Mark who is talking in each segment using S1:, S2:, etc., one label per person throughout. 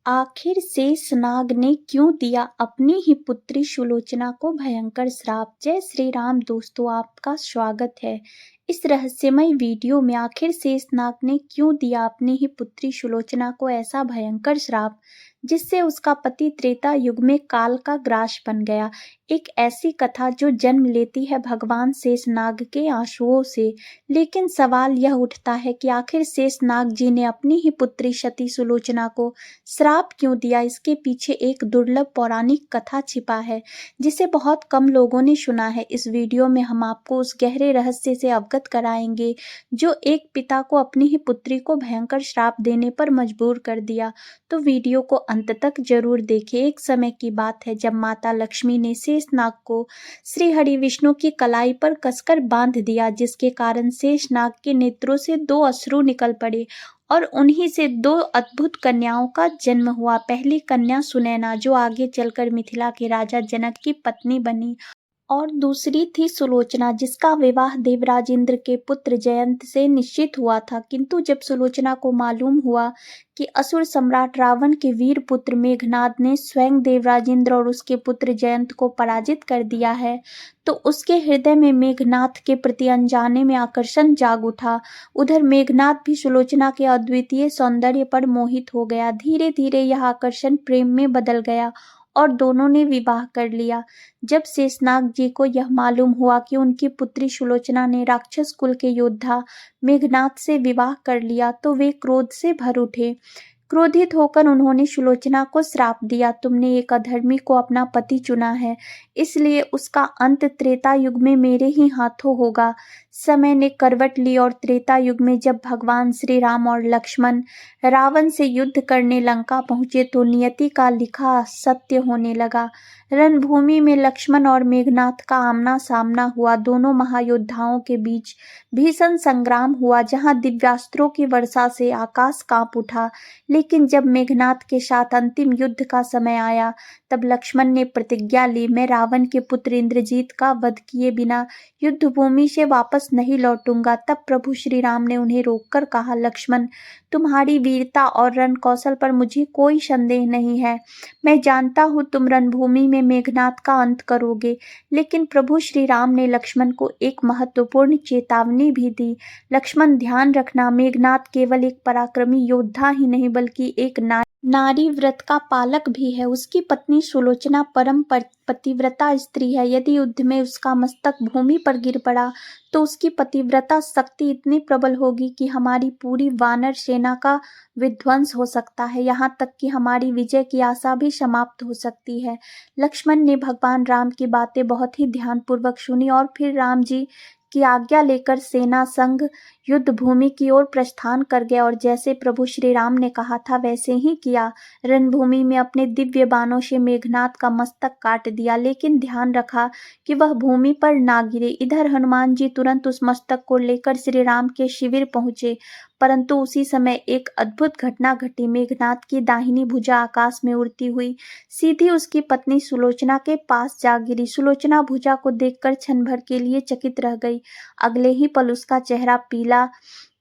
S1: आखिर शेषनाग ने क्यों दिया अपनी ही पुत्री सुलोचना को भयंकर श्राप। जय श्री राम दोस्तों, आपका स्वागत है इस रहस्यमय वीडियो में। आखिर शेषनाग ने क्यों दिया अपनी ही पुत्री सुलोचना को ऐसा भयंकर श्राप जिससे उसका पति त्रेता युग में काल का ग्रास बन गया। एक ऐसी कथा जो जन्म लेती है भगवान शेषनाग के आंसुओं से। लेकिन सवाल यह उठता है कि आखिर शेषनाग जी ने अपनी ही पुत्री सती सुलोचना को श्राप क्यों दिया। इसके पीछे एक दुर्लभ पौराणिक कथा छिपा है जिसे बहुत कम लोगों ने सुना है। इस वीडियो में हम आपको उस गहरे रहस्य से अवगत कराएंगे जो एक पिता को अपनी ही पुत्री को भयंकर श्राप देने पर मजबूर कर दिया। तो वीडियो को अंत तक जरूर देखें। एक समय की बात है जब माता लक्ष्मी ने शेषनाग को श्री हरि विष्णु की कलाई पर कसकर बांध दिया, जिसके कारण शेषनाग के नेत्रों से 2 अश्रु निकल पड़े और उन्हीं से 2 अद्भुत कन्याओं का जन्म हुआ। पहली कन्या सुनैना जो आगे चलकर मिथिला के राजा जनक की पत्नी बनी, और दूसरी थी सुलोचना जिसका विवाह देवराज इंद्र के पुत्र जयंत से निश्चित हुआ था। किंतु जब सुलोचना को मालूम हुआ कि असुर सम्राट रावण के वीर पुत्र मेघनाद ने स्वयं देवराज इंद्र और उसके पुत्र जयंत को पराजित कर दिया है, तो उसके हृदय में मेघनाद के प्रति अनजाने में आकर्षण जाग उठा। उधर मेघनाद भी सुलोचना के अद्वितीय सौंदर्य पर मोहित हो गया। धीरे धीरे यह आकर्षण प्रेम में बदल गया और दोनों ने विवाह कर लिया। जब शेषनाग जी को यह मालूम हुआ कि उनकी पुत्री सुलोचना ने राक्षस कुल के योद्धा मेघनाद से विवाह कर लिया, तो वे क्रोध से भर उठे। क्रोधित होकर उन्होंने सुलोचना को श्राप दिया, तुमने एक अधर्मी को अपना पति चुना है, इसलिए उसका अंत त्रेता युग में मेरे ही हाथों होगा। समय ने करवट ली और त्रेता युग में जब भगवान श्री राम और लक्ष्मण रावण से युद्ध करने लंका पहुंचे, तो नियति का लिखा सत्य होने लगा। रणभूमि में लक्ष्मण और मेघनाद का आमना सामना हुआ। दोनों महायोद्धाओं के बीच भीषण संग्राम हुआ, जहां दिव्यास्त्रों की वर्षा से आकाश कांप उठा। लेकिन जब मेघनाद के साथ अंतिम युद्ध का समय आया, तब लक्ष्मण ने प्रतिज्ञा ली, मैं रावण के पुत्र इंद्रजीत का वध किए बिना युद्ध भूमि से वापस नहीं लौटूंगा। तब प्रभु श्री राम ने उन्हें रोककर कहा, लक्ष्मण, तुम्हारी वीरता और रण कौशल पर मुझे कोई संदेह नहीं है। मैं जानता हूँ तुम रणभूमि में मेघनाद का अंत करोगे। लेकिन प्रभु श्री राम ने लक्ष्मण को एक महत्वपूर्ण चेतावनी भी दी। लक्ष्मण, ध्यान रखना, मेघनाद केवल एक पराक्रमी योद्धा ही नहीं बल्कि एक नारी व्रत का पालक भी है। उसकी पत्नी सुलोचना परम पतिव्रता स्त्री है। यदि युद्ध में उसका मस्तक भूमि पर गिर पड़ा तो उसकी पतिव्रता शक्ति इतनी प्रबल होगी कि हमारी पूरी वानर सेना का विध्वंस हो सकता है, यहाँ तक कि हमारी विजय की आशा भी समाप्त हो सकती है। लक्ष्मण ने भगवान राम की बातें बहुत ही ध्यानपूर्वक सुनी और फिर राम जी की आज्ञा लेकर सेना संग युद्ध भूमि की ओर प्रस्थान कर गया। और जैसे प्रभु श्री राम ने कहा था वैसे ही किया। रणभूमि में अपने दिव्य बाणों से मेघनाद का मस्तक काट दिया, लेकिन ध्यान रखा कि वह भूमि पर ना गिरे। इधर हनुमान जी तुरंत उस मस्तक को लेकर श्री राम के शिविर पहुंचे, परंतु उसी समय एक अद्भुत घटना घटी। मेघनाद की दाहिनी भुजा आकाश में उड़ती हुई सीधी उसकी पत्नी सुलोचना के पास जा गिरी। सुलोचना भुजा को देखकर क्षण भर के लिए चकित रह गई। अगले ही पल उसका चेहरा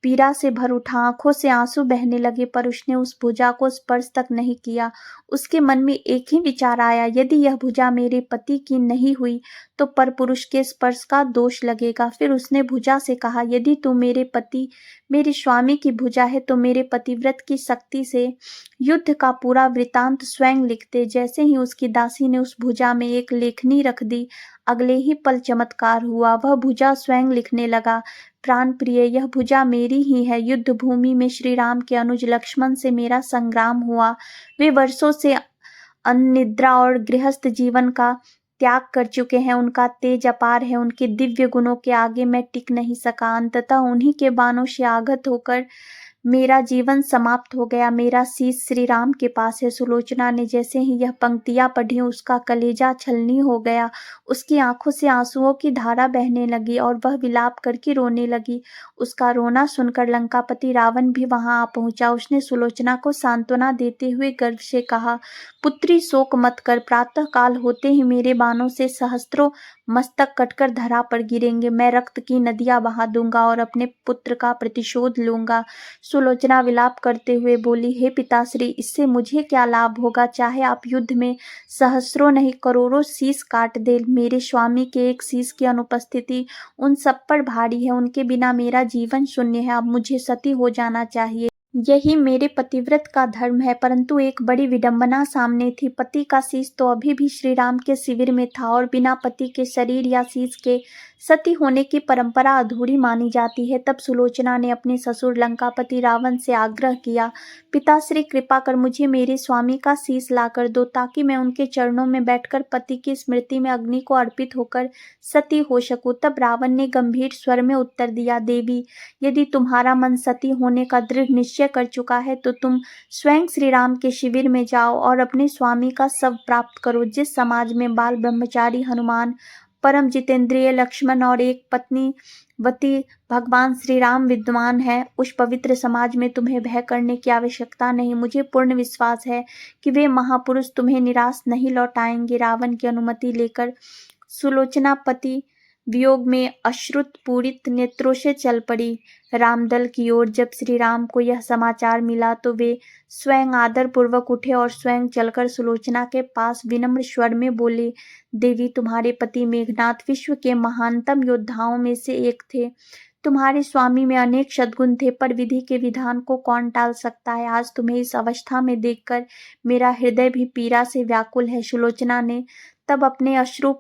S1: पीड़ा से भर उठा, आंखों से आंसू बहने लगे, पर उसने उस भुजा को स्पर्श तक नहीं किया। उसके मन में एक ही विचार आया, यदि यह भुजा मेरे पति की नहीं हुई तो परपुरुष के स्पर्श का दोष लगेगा। फिर उसने भुजा से कहा, यदि तू मेरे पति मेरे स्वामी की भुजा है तो मेरे पतिव्रत की शक्ति से युद्ध का पूरा वृतांत स्वयं लिख दे। जैसे ही उसकी दासी ने उस भुजा में एक लेखनी रख दी, अगले ही पल चमत्कार हुआ। वह भुजा स्वयं लिखने लगा, प्राण प्रिय, यह भुजा मेरी ही है। युद्ध भूमि में श्री राम के अनुज लक्ष्मण से मेरा संग्राम हुआ। वे वर्षों से अनिद्रा और गृहस्थ जीवन का त्याग कर चुके हैं। उनका तेज अपार है, उनके दिव्य गुणों के आगे मैं टिक नहीं सका। अंततः उन्हीं के बाणों से आघात होकर मेरा जीवन समाप्त हो गया। मेरा शीश श्री राम के पास है। सुलोचना ने जैसे ही यह पंक्तियां पढ़ी, उसका कलेजा छलनी हो गया। उसकी आंखों से आंसुओं की धारा बहने लगी और वह विलाप करके रोने लगी। उसका रोना सुनकर लंकापति रावण भी वहां आ पहुंचा। उसने सुलोचना को सांत्वना देते हुए गर्व से कहा, पुत्री, शोक मत कर, प्रातः काल होते ही मेरे बाणों से सहस्त्रों मस्तक कटकर धरा पर गिरेंगे। मैं रक्त की नदियां बहा दूंगा और अपने पुत्र का प्रतिशोध लूंगा। सुलोचना विलाप करते हुए बोली, हे पिताश्री, इससे मुझे क्या लाभ होगा? चाहे आप युद्ध में सहस्रों नहीं करोड़ों शीश काट दे, मेरे स्वामी के एक शीश की अनुपस्थिति उन सब पर भारी है। उनके बिना मेरा जीवन शून्य है। अब मुझे सती हो जाना चाहिए। यही मेरे पतिव्रत का धर्म है। परंतु एक बड़ी विडंबना सामने थी। पति का शीश तो अभी भी श्री राम के शिविर में था और बिना पति के शरीर या शीश के सती होने की परंपरा अधूरी मानी जाती है। तब सुलोचना ने अपने ससुर लंकापति रावण से आग्रह किया, पिताश्री, कृपा कर मुझे मेरे स्वामी का शीश लाकर दो, ताकि मैं उनके चरणों में बैठकर पति की स्मृति में अग्नि को अर्पित होकर सती हो सकूं। तब रावण ने गंभीर स्वर में उत्तर दिया, देवी, यदि तुम्हारा मन सती होने का दृढ़ निश्चय कर चुका है तो तुम स्वयं श्री राम के शिविर में जाओ और अपने स्वामी का शव प्राप्त करो। जिस समाज में बाल ब्रह्मचारी हनुमान, परम जितेंद्रिय लक्ष्मण और एक पत्नी वती भगवान श्री राम विद्यमान है, उस पवित्र समाज में तुम्हें भय करने की आवश्यकता नहीं। मुझे पूर्ण विश्वास है कि वे महापुरुष तुम्हें निराश नहीं लौटाएंगे। रावण की अनुमति लेकर सुलोचना पति वियोग में अश्रुत पूरित नेत्रों से चल पड़ी रामदल की ओर। जब श्री राम को यह समाचार मिला तो वे स्वयं आदर पूर्वक उठे और स्वयं चलकर सुलोचना के पास विनम्र स्वर में बोले, देवी, तुम्हारे पति मेघनाथ विश्व के महानतम योद्धाओं में से एक थे। तुम्हारे स्वामी में अनेक सद्गुण थे, पर विधि के विधान को कौन टाल सकता है? आज तुम्हें इस अवस्था में देखकर मेरा हृदय भी पीड़ा से व्याकुल है। सुलोचना ने तब अपने अश्रु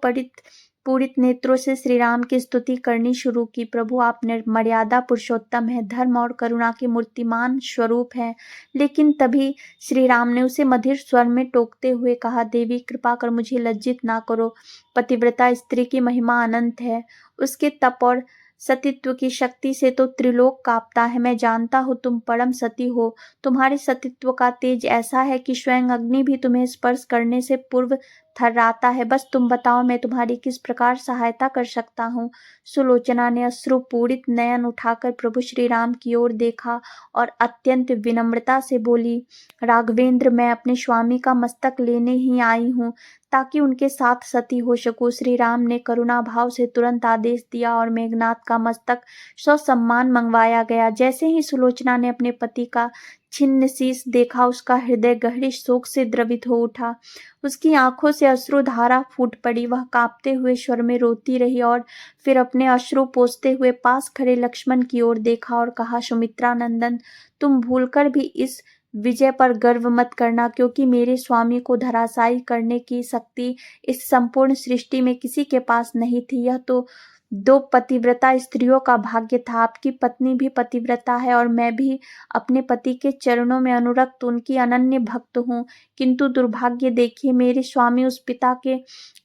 S1: पूरित नेत्रों से श्री राम की स्तुति करनी शुरू की। प्रभु, आप मर्यादा पुरुषोत्तम है, धर्म और करुणा के मूर्तिमान स्वरूप है। लेकिन तभी श्री राम ने उसे मधुर स्वर में टोकते हुए कहा, देवी, कृपा कर मुझे लज्जित ना करो। पतिव्रता स्त्री की महिमा अनंत है। उसके तप और सतीत्व की शक्ति से तो त्रिलोक कांपता है। मैं जानता हूँ तुम परम सती हो। तुम्हारे सतीत्व का तेज ऐसा है कि स्वयं अग्नि भी तुम्हें स्पर्श करने से पूर्व थर्राता है। बस तुम बताओ, मैं तुम्हारी किस प्रकार सहायता कर सकता हूँ? सुलोचना ने अश्रुपूरित नयन उठाकर प्रभु श्री राम की ओर देखा और अत्यंत विनम्रता से बोली, राघवेंद्र, मैं अपने स्वामी का मस्तक लेने ही आई हूँ, ताकि उनके साथ सती हो सकूं। श्री राम ने करुणा भाव से तुरंत आदेश दिया और मेघनाथ का मस्तक ससम्मान मंगवाया गया। जैसे ही सुलोचना ने अपने पति का छिन्न शीश देखा, उसका हृदय गहरे शोक से द्रवित हो उठा। उसकी आंखों से अश्रुधारा फूट पड़ी। वह कांपते हुए स्वर में रोती रही और फिर अपने अश्रु पोंछते हुए पास खड़े लक्ष्मण की ओर देखा और कहा, सुमित्रा नंदन, तुम भूलकर भी इस विजय पर गर्व मत करना, क्योंकि मेरे स्वामी को धराशायी करने की शक्ति इस संपूर्ण सृष्टि में किसी के पास नहीं थी। यह तो दो पतिव्रता स्त्रियों का भाग्य था। आपकी पत्नी भी पतिव्रता है और मैं भी अपने पति के चरणों में अनुरक्त उनकी अनन्य भक्त हूँ। किंतु दुर्भाग्य देखिए, मेरे स्वामी उस पिता के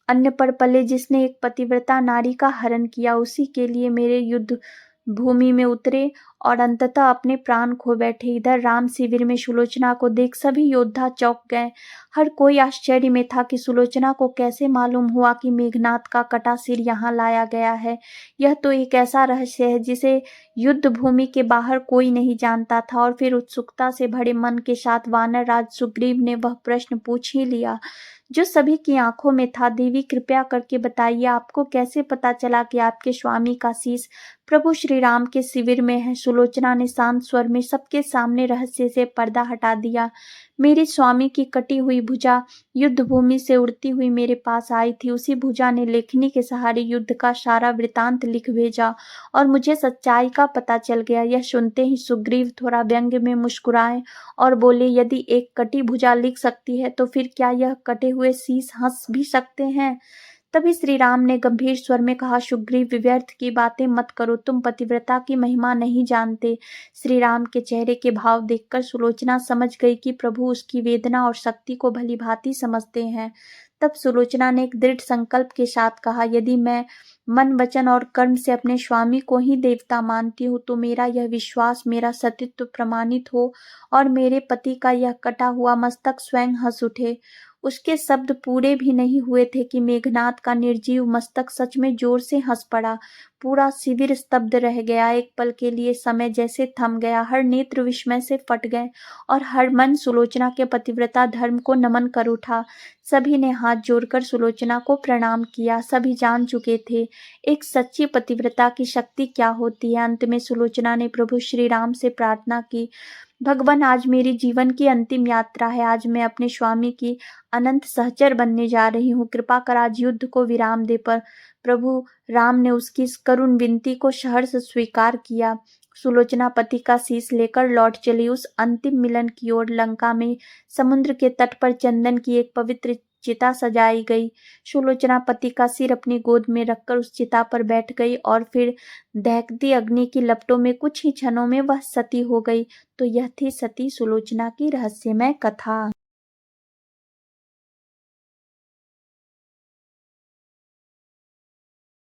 S1: अन्न पर पले जिसने एक पतिव्रता नारी का हरण किया। उसी के लिए मेरे युद्ध भूमि में उतरे और अंततः अपने प्राण खो बैठे। इधर राम शिविर में सुलोचना को देख सभी योद्धा चौंक गए। हर कोई आश्चर्य में था कि सुलोचना को कैसे मालूम हुआ कि मेघनाथ का कटा सिर यहाँ लाया गया है। यह तो एक ऐसा रहस्य है जिसे युद्ध भूमि के बाहर कोई नहीं जानता था। और फिर उत्सुकता से भरे मन के साथ वानर राज सुग्रीव ने वह प्रश्न पूछ ही लिया जो सभी की आंखों में था, देवी, कृपया करके बताइए, आपको कैसे पता चला कि आपके स्वामी का शीश प्रभु श्री राम के शिविर में है? सुलोचना ने शांत स्वर में सबके सामने रहस्य से पर्दा हटा दिया। मेरे स्वामी की कटी हुई भुजा युद्ध भूमि से उड़ती हुई मेरे पास आई थी। उसी भुजा ने लेखनी के सहारे युद्ध का सारा वृतांत लिख भेजा और मुझे सच्चाई का पता चल गया। यह सुनते ही सुग्रीव थोड़ा व्यंग्य में मुस्कुराए और बोले, यदि एक कटी भुजा लिख सकती है तो फिर क्या यह कटे हुए शीश हंस भी सकते हैं? तभी श्री राम ने गंभीर स्वर में कहा, सुग्रीव, व्यर्थ की बातें मत करो, तुम पतिव्रता की महिमा नहीं जानते। श्री राम के चेहरे के भाव देखकर सुलोचना समझ गई कि प्रभु उसकी वेदना और शक्ति को भली भांति समझते हैं। तब सुलोचना ने एक दृढ़ संकल्प के साथ कहा, यदि मैं मन, वचन और कर्म से अपने स्वामी को ही देवता मानती हूँ तो मेरा यह विश्वास मेरा सतीत्व प्रमाणित हो और मेरे पति का यह कटा हुआ मस्तक स्वयं हंस उठे। उसके शब्द पूरे भी नहीं हुए थे कि मेघनाथ का निर्जीव मस्तक सच में जोर से हंस पड़ा। पूरा शिविर स्तब्ध रह गया। एक पल के लिए समय जैसे थम गया, हर नेत्र विस्मय से फट गए और हर मन सुलोचना के पतिव्रता धर्म को नमन कर उठा। सभी ने हाथ जोड़कर सुलोचना को प्रणाम किया। सभी जान चुके थे एक सच्ची पतिव्रता की शक्ति क्या होती है। अंत में सुलोचना ने प्रभु श्री राम से प्रार्थना की, भगवान, आज मेरी जीवन की अंतिम यात्रा है। आज मैं अपने स्वामी की अनंत सहचर बनने जा रही हूँ। कृपा कर आज युद्ध को विराम दे। पर प्रभु राम ने उसकी इस करुण विनती को सहर्ष स्वीकार किया। सुलोचना पति का शीश लेकर लौट चली। उस अंतिम मिलन की ओर लंका में समुद्र के तट पर चंदन की एक पवित्र चिता सजाई गई। सुलोचना पति का सिर अपनी गोद में रखकर उस चिता पर बैठ गई और फिर दहकती अग्नि की लपटों में कुछ ही क्षणों में वह सती हो गई। तो यह थी सती सुलोचना की रहस्यमय कथा।